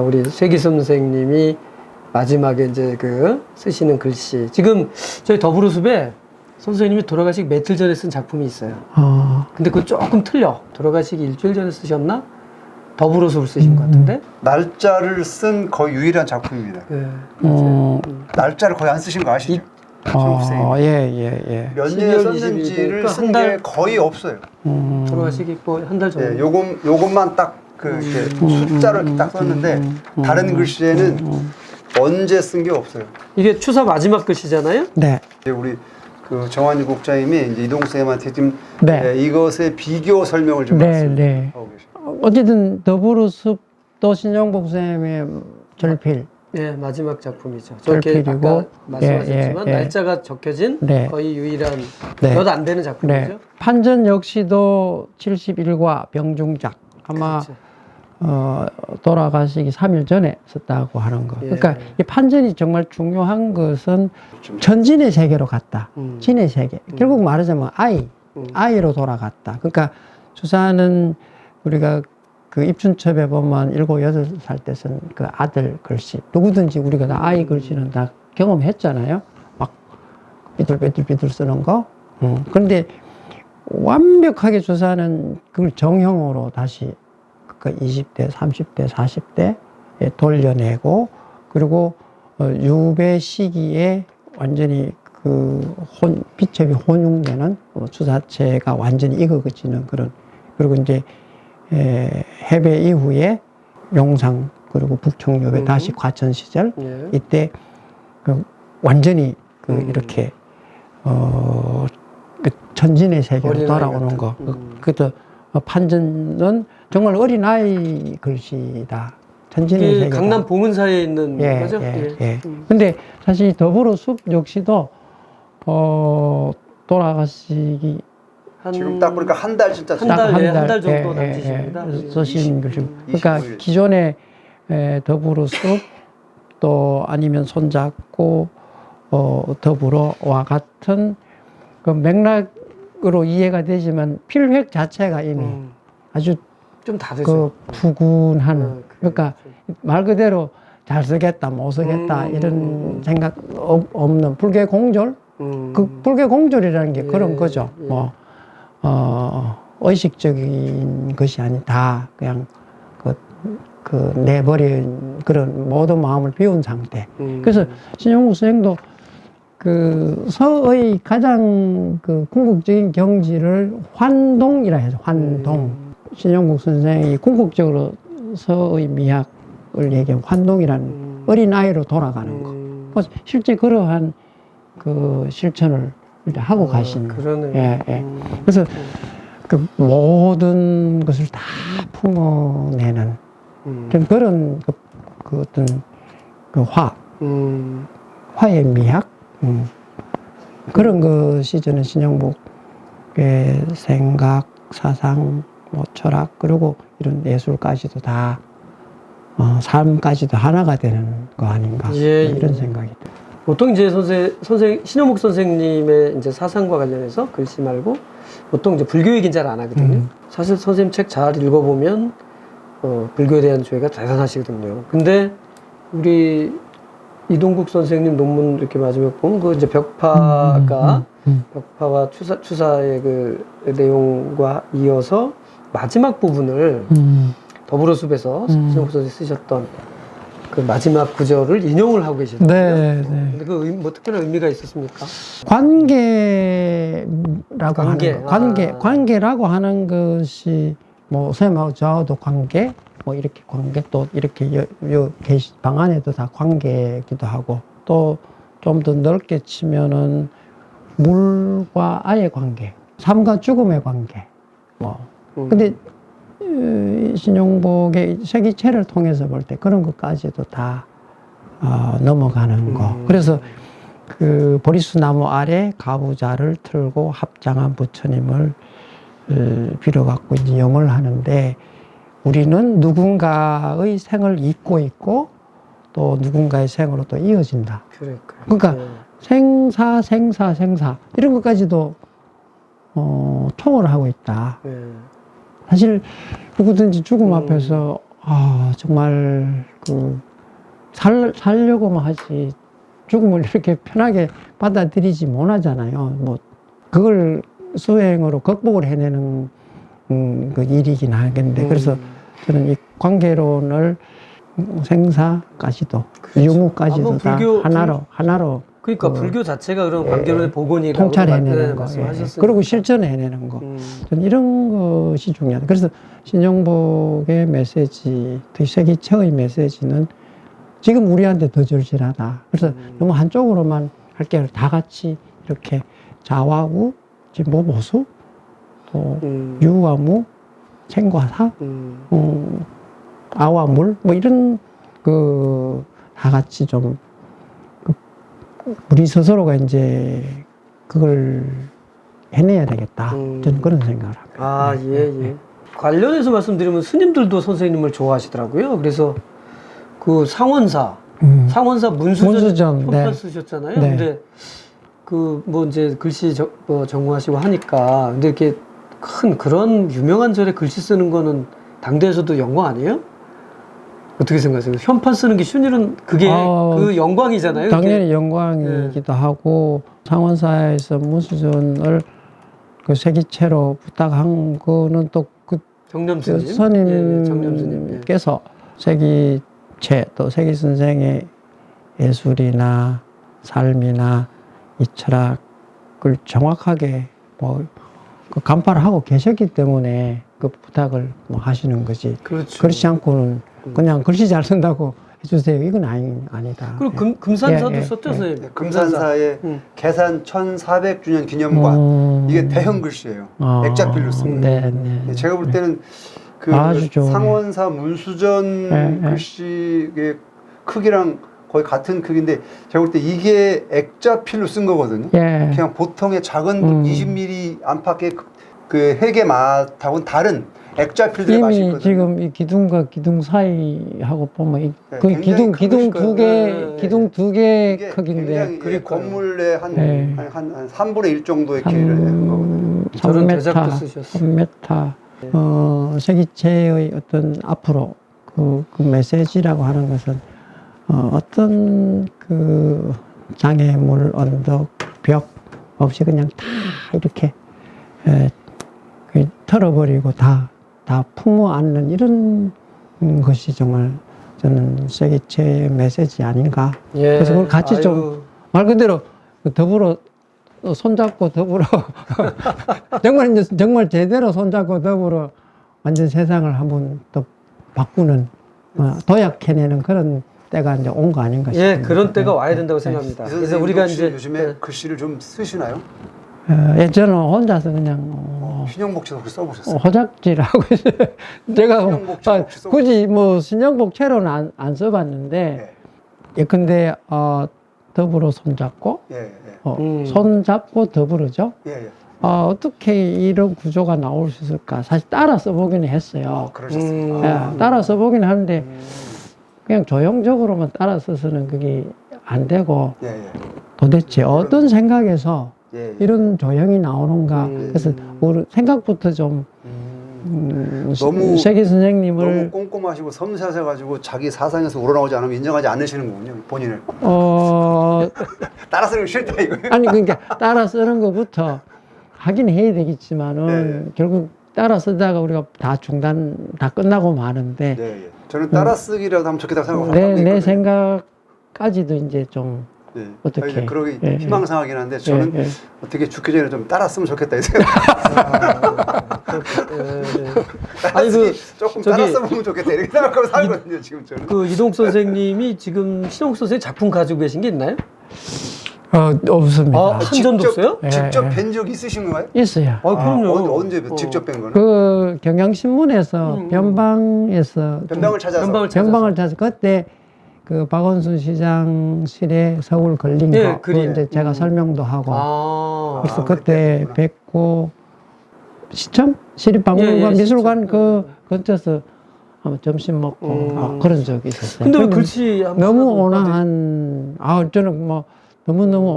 우리 쇠기 선생님이 마지막에 이제 그 쓰시는 글씨. 지금 저희 더불어숲에 선생님이 돌아가시기 며칠 전에 쓴 작품이 있어요. 근데 그거 조금 틀려. 돌아가시기 일주일 전에 쓰셨나? 더불어숲을 쓰신 것 같은데? 날짜를 쓴 거의 유일한 작품입니다. 네. 날짜를 거의 안 쓰신 거 아시죠? 예. 몇 년에 12월 썼는지를 22일, 쓴 한 달? 게 거의 없어요. 돌아가시기 뭐 한 달 전에. 예, 요것만 딱 이렇게 숫자를 딱 썼는데 다른 글씨에는 언제 쓴 게 없어요. 이게 추사 마지막 글씨잖아요? 네. 이제 우리 그 정환유 국장님이 이제 이동 쌤한테 지금 네. 이것의 비교 설명을 좀 네. 하고 계십니다. 어쨌든 더불어숲도 신정복 쌤의 절필. 네, 마지막 작품이죠. 저렇게 절필이고, 아까 말씀하셨지만 예. 날짜가 적혀진 네. 거의 유일한 네. 몇 안 되는 작품이죠. 네. 판전 역시도 71과 병중작. 아마 그렇죠. 돌아가시기 3일 전에 썼다고 하는 거. 예. 그러니까 이 판전이 정말 중요한 것은 전진의 세계로 갔다. 진의 세계. 결국 말하자면 아이로 돌아갔다. 그러니까 주사는 우리가 그 입춘첩에 보면 7, 8살 때 쓴 그 아들 글씨. 누구든지 우리가 다 아이 글씨는 다 경험했잖아요. 막 삐뚤삐뚤 쓰는 거. 그런데 완벽하게 주사는 그걸 정형으로 다시 그 20대, 30대, 40대에 돌려내고, 그리고 유배 시기에 완전히 그 비첩이 혼용되는 주사체가 완전히 익어지는 그런, 그리고 이제 해배 이후에 용상, 그리고 북청유배 다시 과천 시절, 예. 이때 그 완전히 그 이렇게 그 전진의 세계로 돌아오는 거. 그것도 판전은 정말 어린아이 글씨다. 전진의 세계. 강남 봉은사에 있는 거죠? 예. 근데 사실 더불어숲 역시도 돌아가시기 지금 딱 보니까 한 달 진짜 한 달 정도 예, 남짓입니다. 쓰신 글씨. 그러니까 기존의 더불어숲 또 아니면 손잡고 더불어와 같은 그 맥락으로 이해가 되지만 필획 자체가 이미 아주 좀 다르죠. 그 푸근한, 그러니까 말 그대로 잘 쓰겠다, 못 쓰겠다 이런 생각 없는 불교 공졸. 그 불교 공졸이라는 게 그런 거죠. 뭐 의식적인 것이 아니다. 그냥 그 내버린 그런 모든 마음을 비운 상태. 그래서 신용국 선생도 그 서의 가장 그 궁극적인 경지를 환동이라 해서 환동. 신용국 선생이 궁극적으로 서의 미학을 얘기하면 환동이라는 어린아이로 돌아가는 거. 실제 그러한 그 실천을 하고 가신. 그러네요. 예. 그래서 그 모든 것을 다 품어내는 그런 그 어떤 그 화의 미학 그런 것이 저는 신영복의 생각, 사상, 뭐 철학, 그리고 이런 예술까지도 다 삶까지도 하나가 되는 거 아닌가 이런 생각이 들어요. 보통 이제 신영복 선생님의 이제 사상과 관련해서 글씨 말고 보통 이제 불교 얘기는 잘 안 하거든요. 사실 선생님 책 잘 읽어보면 불교에 대한 조예가 대단하시거든요. 근데 우리 이동국 선생님 논문 이렇게 마지막 보면 그 이제 벽파가 벽파와 추사의 그 내용과 이어서 마지막 부분을 더불어숲에서 신영복 선생님이 쓰셨던 그 마지막 구절을 인용을 하고 계시더라고요. 네. 근데 그 뭐 특별한 의미가 있었습니까? 관계라고 하는 거. 관계라고 하는 것이 뭐 쌤하고 저하고도 관계, 뭐 이렇게 관계, 또 이렇게 방 안에도 다 관계이기도 하고, 또 좀 더 넓게 치면은 물과 아의 관계, 삶과 죽음의 관계. 뭐 근데 신용복의 세기체를 통해서 볼 때 그런 것까지도 다 넘어가는 거. 그래서 그 보리수 나무 아래 가부좌를 틀고 합장한 부처님을 빌어갖고 이제 염을 하는데, 우리는 누군가의 생을 잇고 있고 또 누군가의 생으로 또 이어진다. 그러니까 생사 이런 것까지도 총을 하고 있다. 사실 누구든지 죽음 앞에서 정말 살려고만 하지 죽음을 이렇게 편하게 받아들이지 못하잖아요. 뭐 그걸 수행으로 극복을 해내는 그 일이긴 하겠는데 그래서 저는 이 관계론을 생사까지도 유무까지도 한번 다 불교- 하나로 그러니까 불교 자체가 그런 관계론의 복원이라고 통찰해내는 거, 말씀하셨어요. 그리고 실천해내는 거. 저는 이런 것이 중요하다. 그래서 신영복의 메시지, 특히 세기체의 메시지는 지금 우리한테 더 절실하다. 그래서 너무 한쪽으로만 할 게 아니라 다 같이 이렇게 자와우, 진보보수, 또 유와 무, 생과 사, 아와 물, 뭐 이런 다 같이 좀 우리 스스로가 이제 그걸 해내야 되겠다. 저는 그런 생각을 합니다. 아, 예. 관련해서 말씀드리면 스님들도 선생님을 좋아하시더라고요. 그래서 그 상원사 문수전 네. 편판 쓰셨잖아요. 네. 근데 그 뭐 이제 글씨 전공하시고 하니까 근데 이렇게 큰 그런 유명한 절에 글씨 쓰는 거는 당대에서도 영광 아니에요? 어떻게 생각하세요? 현판 쓰는 게 쉬운 일은 그게 그 영광이잖아요. 당연히 그게. 영광이기도 하고 상원사에서 문수전을 그 세기체로 부탁한 거는 또 그 정념 스님, 정념 스님. 스님께서 세기체 또 세기 선생의 예술이나 삶이나 이 철학을 정확하게 그 간파를 하고 계셨기 때문에 그 부탁을 하시는 거지. 그렇죠. 그렇지 않고는 그냥 글씨 잘 쓴다고 해주세요. 이건 아니다. 그리고 금산사도 예, 썼죠, 예. 선생님. 네, 금산사의 음. 개산 1400주년 기념관 이게 대형 글씨예요. 액자필로 쓴 거. 네. 제가 볼 때는 그 아주 좋네. 상원사 문수전 글씨의 크기랑 거의 같은 크기인데 제가 볼 때 이게 액자필로 쓴 거거든요. 예. 그냥 보통의 작은 20mm 안팎의 그 회계 맛하고는 다른 액자필들의 맛이 이미 있거든요. 지금 이 기둥과 기둥 사이하고 보면 네, 그 굉장히 기둥 큰 두 개, 네. 기둥 두 개 이게 크기인데 굉장히 그러니까요. 건물의 한 네. 3분의 1 정도의 길이를 내는 거거든요. 저런 3m, 대작도 쓰셨어요. 3m. 세기체의 어떤 앞으로 그 메시지라고 하는 것은 어떤 그 장애물, 언덕, 벽 없이 그냥 다 이렇게 털어버리고 다 품어 안는 이런 것이 정말 저는 세기체의 메시지 아닌가. 예. 그래서 그걸 같이 아유. 좀 말 그대로 더불어 손잡고 더불어 정말 제대로 손잡고 더불어 완전 세상을 한번 또 바꾸는 도약해내는 그런 때가 이제 온 거 아닌가 싶습니다. 예, 그런 때가 와야 된다고 생각합니다. 이 그래서 선생님도 우리가 혹시 이제 요즘에 글씨를 좀 쓰시나요? 저는 혼자서 그냥 신영복처럼 혹시 써보셨어요? 호작질하고 있어요. 제가 신영복처 혹시 써보셨어요? 굳이 뭐 신영복채로는 안 써봤는데 예컨대 더불어 손잡고 예. 손잡고 더불어죠. 예. 어떻게 이런 구조가 나올 수 있을까? 사실 따라 써보기는 했어요. 그러셨습니다. 따라 써보긴 하는데 그냥 조형적으로만 따라 써서는 그게 안 되고 도대체 어떤 생각에서 이런 조형이 나오는가. 그래서 우리 생각부터 좀 너무 세기 선생님을 너무 꼼꼼하시고 섬세하셔가지고 자기 사상에서 우러나오지 않으면 인정하지 않으시는군요, 본인을. 따라 쓰는 거 싫다 이거예요. 아니 그러니까 따라 쓰는 것부터 하긴 해야 되겠지만은 결국 따라 쓰다가 우리가 다 끝나고 마는데 저는 따라 쓰기라도 하면 좋겠다고 생각하고 내 생각까지도 이제 좀 어떻게 이제 그러기 희망상하긴 한데 저는 어떻게 죽기 전에 좀 따라 쓰면 좋겠다 이 생각. 아니 조금 따라 써보면 좋겠다 이렇게 생각하고 살거든요 지금 저는. 그 이동욱 선생님이 지금 신홍 선생 작품 가지고 계신 게 있나요? 없습니다. 한 점도 없어요? 직접 뵌 적 있으신 건가요? 있어요. 그럼요. 언제 직접 뵌 거는? 그 경향신문에서 변방에서 변방을 찾아서. 변방을 찾아서 그때 그 박원순 시장실에 서울 걸린 거 그거 이제 제가 설명도 하고 그래서 그때 뵙고 시청 시립박물관 미술관 그 근처에서 한번 점심 먹고 그런 적이 있었어요. 근데 왜 글씨 너무 온화한 저는 뭐 너무너무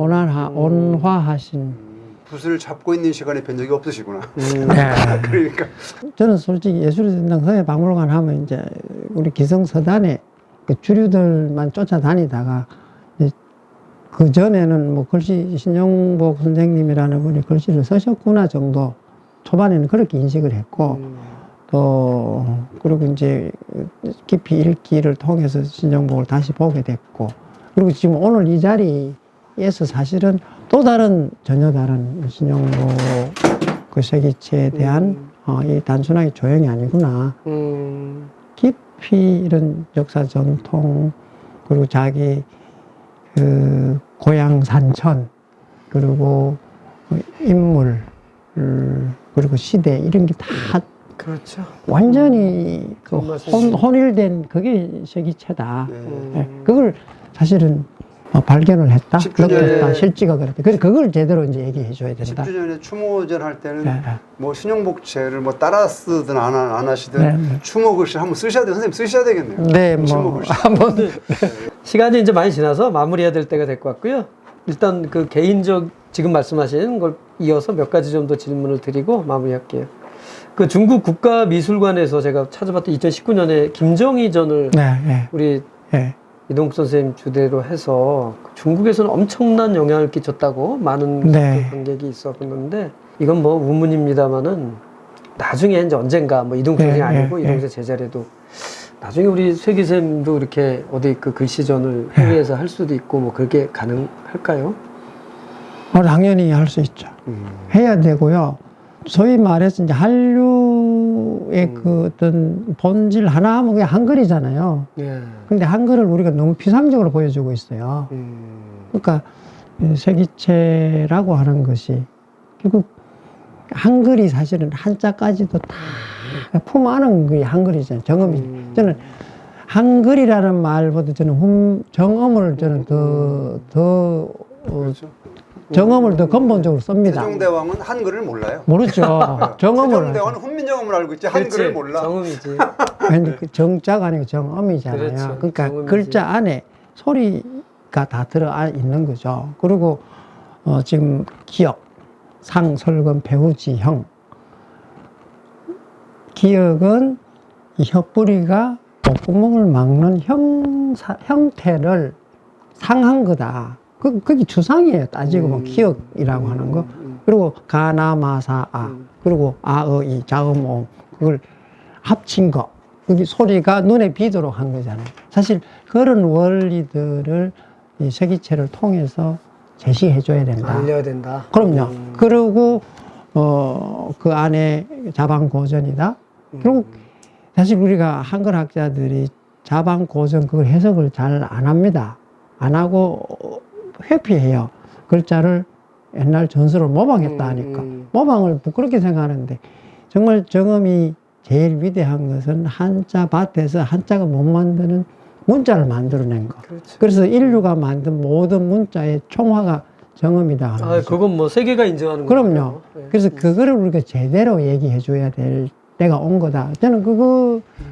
온화하신 붓을 잡고 있는 시간에 뵌 적이 없으시구나. 네. 그러니까 저는 솔직히 예술의 전당 서해 박물관 하면 이제 우리 기성서단에 그 주류들만 쫓아다니다가 그 전에는 뭐 글씨 신영복 선생님이라는 분이 글씨를 쓰셨구나 정도 초반에는 그렇게 인식을 했고 또 그리고 이제 깊이 읽기를 통해서 신영복을 다시 보게 됐고 그리고 지금 오늘 이 자리에서 사실은 또 다른 전혀 다른 신영복 그 세기체에 대한 이 단순하게 조형이 아니구나. 깊이 이런 역사 전통 그리고 자기 그 고향 산천 그리고 인물 그리고 시대 이런 게 다 그렇죠. 완전히 그 혼일된 그게 세기체다. 네. 그걸 사실은 발견을 했다, 10주년에 느꼈다, 실지가 그랬다. 그래서 그걸 제대로 이제 얘기해 줘야 된다. 10주년에 추모전 할 때는 네. 뭐 신용복체를 뭐 따라 쓰든 안 하시든 네. 추모 글씨 한번 쓰셔야 돼요. 선생님 쓰셔야 되겠네요. 네, 추모 뭐 글씨. 한번 시간이 이제 많이 지나서 마무리해야 될 때가 될 것 같고요. 일단 그 개인적 지금 말씀하신 걸 이어서 몇 가지 좀 더 질문을 드리고 마무리할게요. 그 중국 국가미술관에서 제가 찾아봤던 2019년에 김정희 전을 네, 네, 우리 네. 이동국 선생님 주대로 해서 중국에서는 엄청난 영향을 끼쳤다고 많은 네. 그 관객이 있었는데 이건 뭐 우문입니다만은 나중에 이제 언젠가 뭐 이동국 네, 선생이 아니고 네, 이동국 제자래도 나중에 우리 쇠기쌤도 이렇게 어디 그 글씨전을 해외에서 할 수도 있고 뭐 그게 가능할까요? 당연히 할 수 있죠. 해야 되고요. 소위 말해서 이제 한류의 그 어떤 본질 하나 하면 그게 한글이잖아요. 예. 근데 한글을 우리가 너무 피상적으로 보여주고 있어요. 그러니까 세기체라고 하는 것이 결국 한글이 사실은 한자까지도 다 품어안은 게 한글이잖아요. 정음이. 저는 한글이라는 말보다 저는 정음을 저는 그렇죠. 정음을 더 근본적으로 씁니다. 세종대왕은 한글을 몰라요. 모르죠. 정음을. 세종대왕은 훈민정음을 알고 있지 한글을 몰라. 정음이지. 아니, 그 정자가 아니고 정음이잖아요. 그렇죠. 그러니까 정음이지. 글자 안에 소리가 다 들어 있는 거죠. 그리고 지금 기역, 상, 설금, 배우지, 형. 기역은 이 혀뿌리가 목구멍을 막는 형태를 상한 거다. 그게 추상이에요. 따지고 보면 기역이라고 하는 거. 그리고 가나마사아 그리고 아어이 자음오 그걸 합친 거. 그게 소리가 눈에 비도록 한 거잖아요. 사실 그런 원리들을 이 세기체를 통해서 제시해 줘야 된다. 알려야 된다. 그럼요. 그리고 그 안에 자방고전이다. 그리고 사실 우리가 한글 학자들이 자방고전 그걸 해석을 잘 안 합니다. 안 하고 회피해요. 글자를 옛날 전설을 모방했다 하니까. 모방을 부끄럽게 생각하는데 정말 정음이 제일 위대한 것은 한자 밭에서 한자가 못 만드는 문자를 만들어낸 거. 그렇죠. 그래서 인류가 만든 모든 문자의 총화가 정음이다 하는 아, 거죠. 그건 뭐 세계가 인정하는 거죠. 그럼요. 그래서 그거를 우리가 제대로 얘기해 줘야 될 때가 온 거다. 저는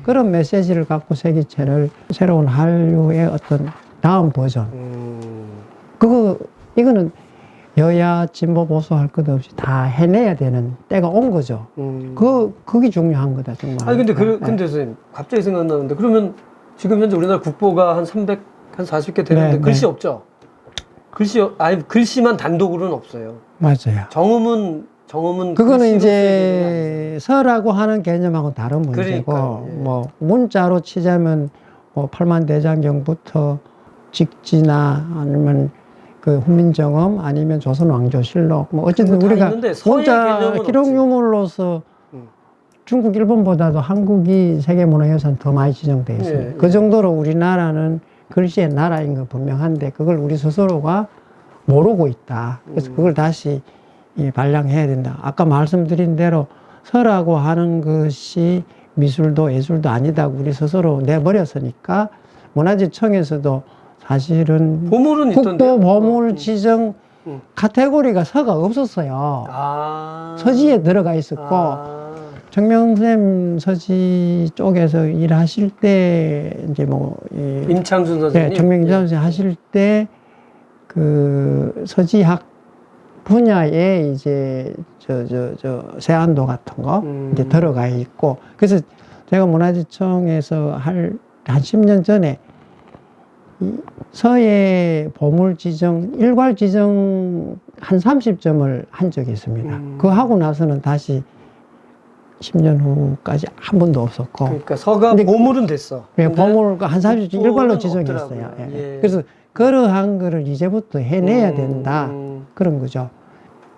그런 메시지를 갖고 세기체를 새로운 한류의 어떤 다음 버전. 이거는 여야 진보 보수 할 것 없이 다 해내야 되는 때가 온 거죠. 그게 중요한 거다, 정말. 아니, 근데, 네. 근데 선생님, 갑자기 생각나는데, 그러면 지금 현재 우리나라 국보가 한 40개 되는데 네, 글씨 네. 없죠? 글씨만 단독으로는 없어요. 맞아요. 정음은 그거는 글씨로 이제 서라고 하는 개념하고 다른 문제고, 그러니까요, 예. 뭐, 문자로 치자면, 뭐, 팔만대장경부터 직지나 아니면 그 훈민정음 아니면 조선왕조실록, 뭐, 어쨌든 그거 다 우리가 있는데 서의 문자 개념은 기록 없지. 유물로서 중국, 일본보다도 한국이 세계문화유산 더 많이 지정돼 있어요. 예, 그 예. 정도로 우리나라는 글씨의 나라인 건 분명한데 그걸 우리 스스로가 모르고 있다. 그래서 그걸 다시 발량해야 된다. 아까 말씀드린 대로 서라고 하는 것이 미술도 예술도 아니다. 우리 스스로 내버렸으니까 문화재청에서도 사실은 보물은 있던데요? 국보 보물 지정 카테고리가 서가 없었어요. 아. 서지에 들어가 있었고 정명쌤 서지 쪽에서 일하실 때 이제 뭐 임창준 선생님. 정명임 선생 하실 때 그 서지학 분야에 이제 세안도 같은 거 이제 들어가 있고 그래서 제가 문화재청에서 한 10년 전에 이 서예 보물 지정, 일괄 지정 한 30점을 한 적이 있습니다. 그거 하고 나서는 다시 10년 후까지 한 번도 없었고. 그러니까 서가 근데 보물은 됐어. 예, 근데 보물 한 30점 일괄로 복부는 지정했어요. 없더라고요. 예. 예. 그래서 그러한 거를 이제부터 해내야 된다. 그런 거죠.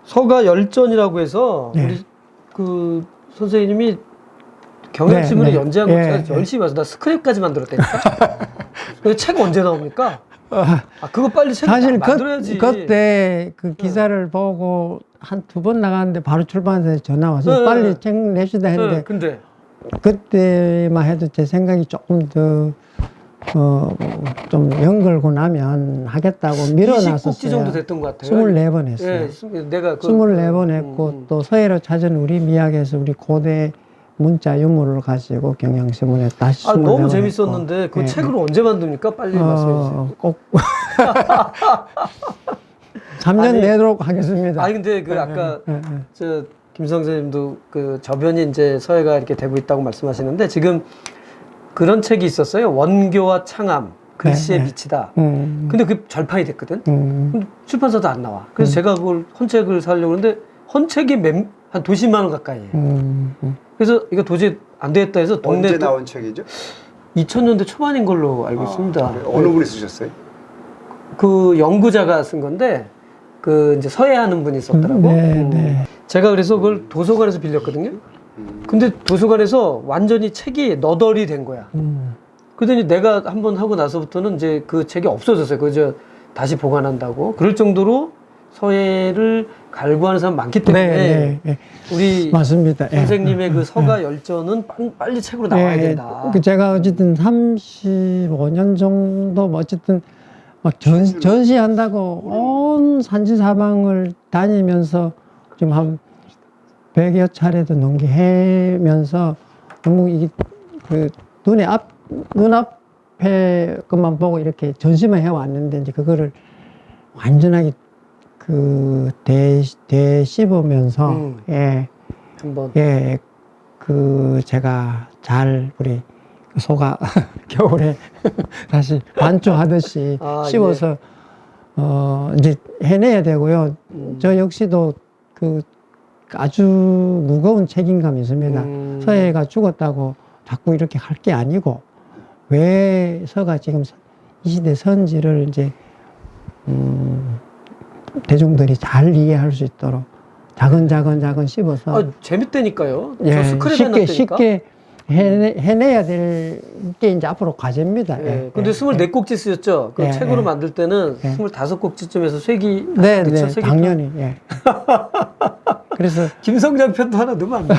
서가 열전이라고 해서 네. 우리 그 선생님이 경향신문에 네, 네. 연재한 거 제가 예, 열심히 봐서 나 스크랩까지 만들었다니까. 근데 책 언제 나옵니까? 아 그거 빨리 책 사실 만들어야지. 그때 그 기사를 보고 한 2번 나갔는데 바로 출판사에 전화 와서 네, 빨리 네. 책 내시다 했는데 네, 근데 그때만 해도 제 생각이 조금 더 좀 연걸고 나면 하겠다고 20꼭지 밀어놨었어요. 정도 됐던 것 같아요. 24번 했어요. 예, 내가 24번 했고 또 서예로 찾은 우리 미학에서 우리 고대 문자 유물을 가지고 경향신문에 다시 아, 24번 너무 했고. 재밌었는데 그 예. 책을 언제 만듭니까? 빨리 말씀해 주세요. 꼭 3년 아니, 내도록 하겠습니다. 아니 근데 그 아까 예. 저 김성재님도 그 저변이 이제 서예가 이렇게 되고 있다고 말씀하시는데 지금 그런 책이 있었어요. 원교와 창암 글씨의 네, 네. 빛이다. 음, 근데 그게 절판이 됐거든. 음, 출판사도 안 나와. 그래서 제가 그걸 헌책을 사려고 그러는데 헌책이 한 20만 원 가까이. 그래서 이거 도저히 안 되겠다 해서 동네 언제 나온 책이죠? 2000년대 초반인 걸로 알고 있습니다. 그래요? 어느 분이 쓰셨어요? 그 연구자가 쓴 건데 그 이제 서예하는 분이 썼더라고. 네, 네. 제가 그래서 그걸 도서관에서 빌렸거든요. 근데 도서관에서 완전히 책이 너덜이 된 거야. 그러더니 내가 한번 하고 나서부터는 이제 그 책이 없어졌어요. 그저 다시 보관한다고. 그럴 정도로 서예를 갈구하는 사람 많기 때문에 네, 네. 우리 맞습니다. 예. 선생님의 그 서가 열전은 빨리 책으로 나와야 네, 된다. 그 제가 어쨌든 35년 정도 뭐 어쨌든 막 전시한다고 온 산지 사방을 다니면서 지금 한 100여 차례도 넘게 해면서 너무 이게 그 눈앞에 것만 보고 이렇게 전시만 해왔는데 이제 그거를 완전하게 그 되씹으면서 예, 한번 예, 그 제가 잘 우리 소가 겨울에 다시 반주하듯이 아, 씹어서 이제 해내야 되고요. 저 역시도 그 아주 무거운 책임감이 있습니다. 서예가 죽었다고 자꾸 이렇게 할 게 아니고 왜 서가 지금 이 시대 선지를 이제 대중들이 잘 이해할 수 있도록 작은 씹어서 아, 재밌다니까요. 예, 저 스크랩 해놨다니까. 쉽게 해내야 될 게 이제 앞으로 과제입니다. 예. 근데 24꼭지 쓰셨죠? 그 예, 책으로 예. 만들 때는 예. 25꼭지쯤에서 쇠기 네, 그쵸? 네, 쇠기 당연히. 예. 그래서 김성장 편도 하나 넣으면 안 돼?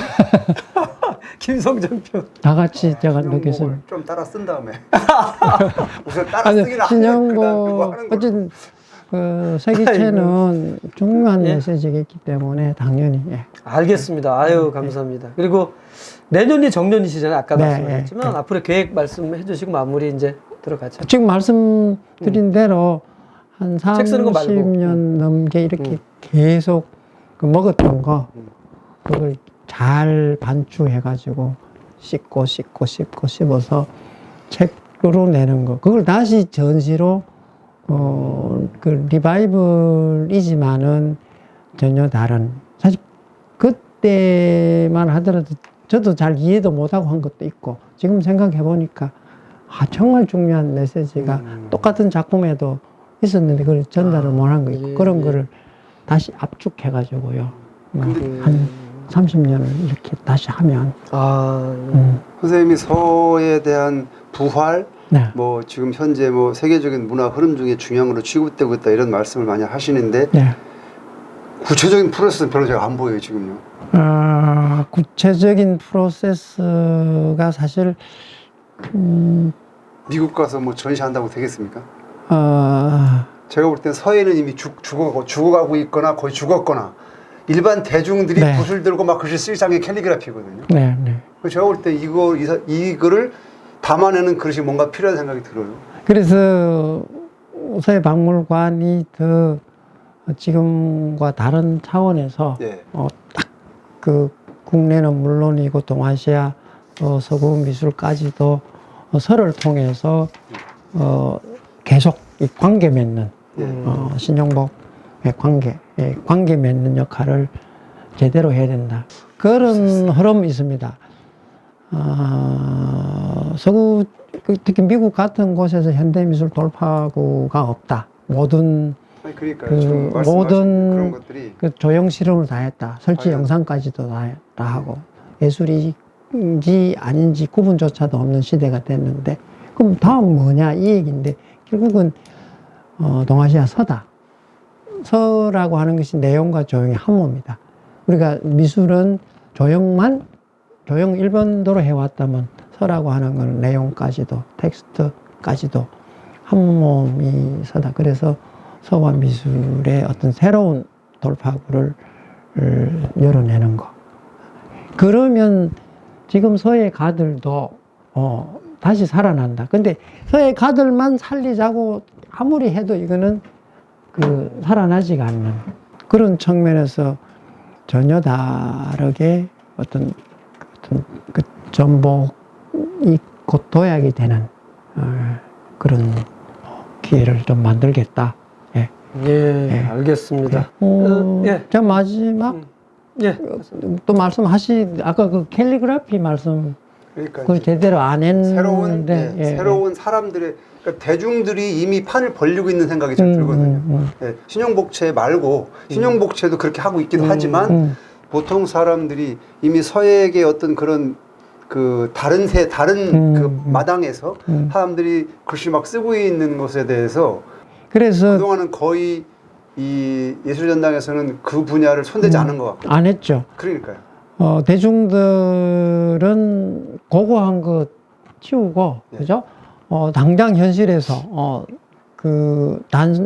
김성장 편. 다 같이 제가 신영복을 넣겠습니다. 좀 따라 쓴 다음에 우선 따라 아니, 쓰기는 신영복, 하는 거. 어쨌든 그 세기체는 중요한 예. 메시지가 있기 때문에 당연히. 예. 알겠습니다. 아유, 감사합니다. 그리고 내년이 정년이시잖아요. 아까 네, 말씀하셨지만 앞으로 계획 말씀해 주시고 마무리 이제 들어가죠. 지금 말씀드린 대로 한 책 쓰는 거 말고. 30년 넘게 이렇게 계속 그 먹었던 거, 그걸 잘 반추해가지고 씹고 씹어서 책으로 내는 거. 그걸 다시 전시로, 그 리바이벌이지만은 전혀 다른. 사실 그때만 하더라도 저도 잘 이해도 못하고 한 것도 있고, 지금 생각해보니까, 정말 중요한 메시지가 똑같은 작품에도 있었는데, 그걸 전달을 못한 거 있고, 예, 그런 예. 거를 다시 압축해가지고요. 한 30년을 이렇게 다시 하면. 선생님이 서에 대한 부활, 네. 뭐 지금 현재 뭐 세계적인 문화 흐름 중에 중요한 취급되고 있다 이런 말씀을 많이 하시는데 네. 구체적인 프로세스는 별로 제가 안 보여요 지금요. 구체적인 프로세스가 사실, 미국 가서 뭐 전시한다고 되겠습니까? 어, 제가 볼 땐 서해는 이미 죽어가고 있거나 거의 죽었거나 일반 대중들이 네. 붓을 들고 막 글씨 쓰기 시작한 게 캘리그라피거든요. 네, 네. 그래서 제가 볼 때 이거를 담아내는 그릇이 뭔가 필요한 생각이 들어요. 그래서 서해박물관이 더 지금과 다른 차원에서 예. 딱 그 국내는 물론이고 동아시아 서구 미술까지도 서를 통해서 계속 이 관계 맺는 신용복의 관계 맺는 역할을 제대로 해야 된다. 그런 흐름이 있습니다. 서구 특히 미국 같은 곳에서 현대미술 돌파구가 없다. 모든 아니, 그러니까요. 그 지금 말씀하신 모든 그런 것들이 그 조형 실험을 다 했다. 설치 아니, 영상까지도 다 하고 예술인지 아닌지 구분조차도 없는 시대가 됐는데 그럼 다음 뭐냐 이 얘기인데 결국은 동아시아 서다. 서라고 하는 것이 내용과 조형의 함모입니다. 우리가 미술은 조형 일본도로 해왔다면 서라고 하는 건 내용까지도 텍스트까지도 한 몸이 서다. 그래서 서와 미술의 어떤 새로운 돌파구를 열어내는 거. 그러면 지금 서의 가들도 다시 살아난다. 근데 서의 가들만 살리자고 아무리 해도 이거는 살아나지가 않는 그런 측면에서 전혀 다르게 어떤 그 전복이 곧 도약이 되는 그런 기회를 좀 만들겠다. 예. 예, 알겠습니다. 예. 자, 마지막 예. 또 아까 그 캘리그라피 말씀 그러니까 그 제대로 안 했는데 새로운 사람들의 그러니까 대중들이 이미 판을 벌리고 있는 생각이 좀 들거든요. 예, 신용복체 말고 신용복체도 그렇게 하고 있기도 하지만 보통 사람들이 이미 서예의 어떤 그런 그 다른 그 마당에서 사람들이 글씨 막 쓰고 있는 것에 대해서 그래서 그동안은 거의 이 예술전당에서는 그 분야를 손대지 않은 것 같고 안 했죠. 그러니까요. 대중들은 고고한 거 치우고 그죠? 당장 현실에서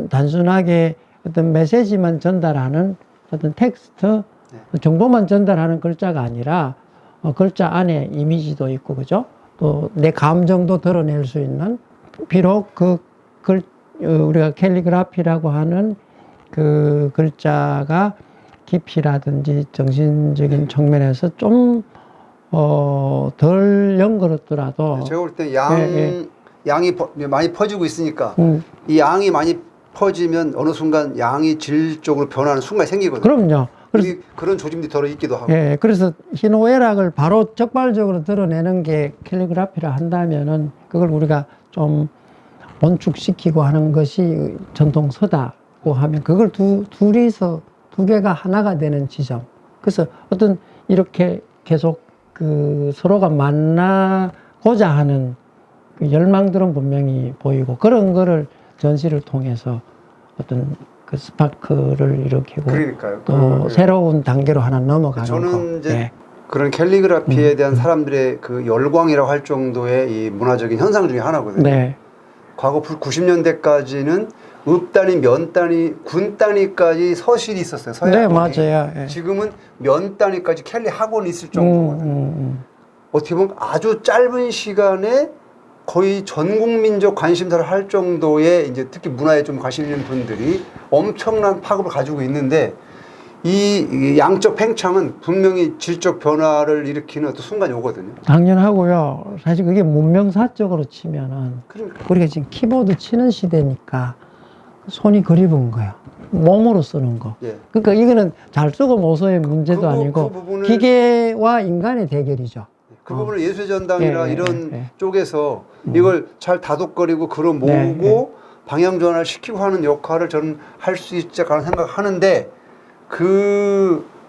단순하게 어떤 메시지만 전달하는 어떤 텍스트 정보만 전달하는 글자가 아니라 글자 안에 이미지도 있고 그죠? 또 내 감정도 드러낼 수 있는 비록 우리가 캘리그라피라고 하는 그 글자가 깊이라든지 정신적인 측면에서 좀 덜 연그럽더라도 제가 볼 때 양이 많이 퍼지고 있으니까 이 양이 많이 퍼지면 어느 순간 양이 질적으로 변하는 순간이 생기거든요. 그럼요. 그래서 그런 조짐들이 덜어 있기도 하고. 예, 그래서 희노애락을 바로 적발적으로 드러내는 게 캘리그라피라 한다면은 그걸 우리가 좀 원축시키고 하는 것이 전통 서다고 하면 그걸 둘이서 두 개가 하나가 되는 지점. 그래서 어떤 이렇게 계속 서로가 만나고자 하는 그 열망들은 분명히 보이고 그런 거를 전시를 통해서 어떤 그 스파크를 일으키고 그러니까요. 또 새로운 단계로 하나 넘어가는 저는 거. 이제 예. 그런 캘리그라피에 대한 사람들의 그 열광이라고 할 정도의 이 문화적인 현상 중에 하나거든요. 네. 과거 90년대까지는 읍 단위, 면 단위, 군 단위까지 서실이 있었어요. 서예 네, 학원이. 맞아요. 예. 지금은 면 단위까지 캘리 학원이 있을 정도거든요. 어떻게 보면 아주 짧은 시간에 거의 전 국민적 관심사를 할 정도의 이제 특히 문화에 좀 관심 있는 분들이 엄청난 파급을 가지고 있는데 이 양적 팽창은 분명히 질적 변화를 일으키는 어떤 순간이 오거든요. 당연하고요. 사실 그게 문명사적으로 치면은 그러니까. 우리가 지금 키보드 치는 시대니까 손이 그립은 거야. 몸으로 쓰는 거. 예. 그러니까 이거는 잘 쓰고 못 써의 문제도 아니고 그 부분을- 기계와 인간의 대결이죠. 그 부분을 예술전당이나 예, 이런 예. 쪽에서 이걸 잘 다독거리고 걸어 모으고 네, 방향 전환을 시키고 하는 역할을 저는 할 수 있지 않나 생각하는데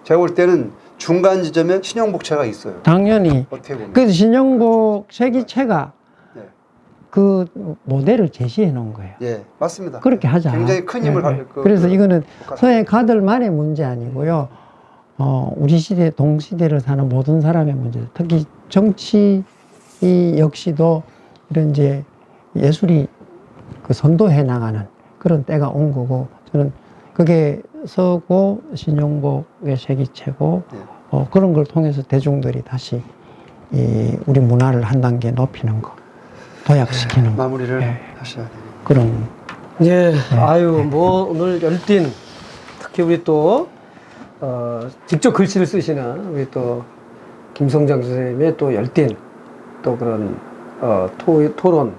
제가 볼 때는 중간 지점에 신용복체가 있어요. 당연히. 어떻게 보면. 그래서 신영복 세기체가 네. 그 모델을 제시해 놓은 거예요. 예, 맞습니다. 그렇게 하자. 굉장히 큰 힘을 예, 예. 그래서 이거는 서예 가들만의 문제 아니고요. 우리 시대, 동시대를 사는 모든 사람의 문제. 특히 정치 역시도 이런 이제 예술이 선도해 나가는 그런 때가 온 거고 저는 그게 서고 신용복의 세기체고 그런 걸 통해서 대중들이 다시 우리 문화를 한 단계 높이는 거, 도약시키는 거. 마무리를 예. 하셔야 돼요. 그런. 예, 아유, 뭐, 오늘 열띤, 특히 우리 또, 직접 글씨를 쓰시는 우리 또, 김성장 선생님의 또 열띤 또 그런 토론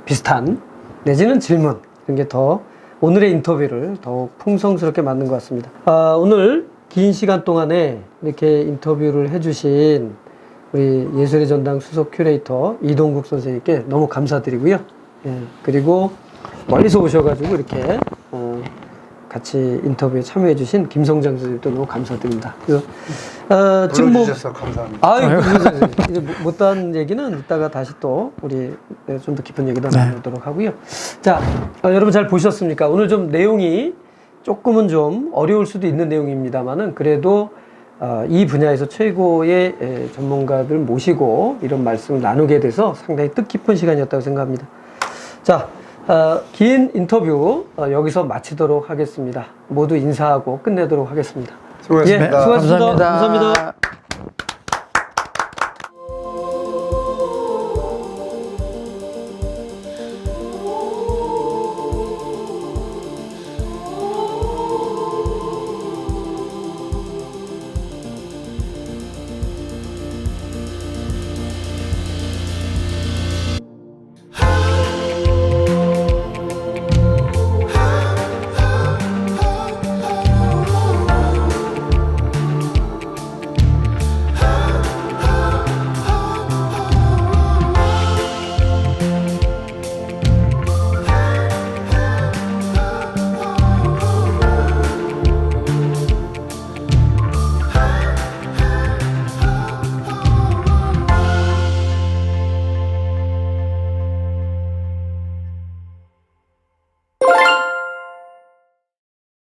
비슷한 내지는 질문 이런 게 더 오늘의 인터뷰를 더욱 풍성스럽게 만든 것 같습니다. 오늘 긴 시간 동안에 이렇게 인터뷰를 해주신 우리 예술의 전당 수석 큐레이터 이동국 선생님께 너무 감사드리고요. 예, 그리고 멀리서 오셔가지고 이렇게 같이 인터뷰에 참여해주신 김성장 선생님도 너무 감사드립니다. 그래서 지금 뭐 불러주셔서 감사합니다. 아유, 이제 못한 얘기는 이따가 다시 또 우리 좀 더 깊은 얘기도 나누도록 하고요. 자, 여러분 잘 보셨습니까? 오늘 좀 내용이 조금은 좀 어려울 수도 있는 내용입니다만은 그래도 이 분야에서 최고의 전문가들 모시고 이런 말씀을 나누게 돼서 상당히 뜻깊은 시간이었다고 생각합니다. 자, 긴 인터뷰 여기서 마치도록 하겠습니다. 모두 인사하고 끝내도록 하겠습니다. 수고하셨습니다. 예, 수고하셨습니다. 감사합니다. 감사합니다.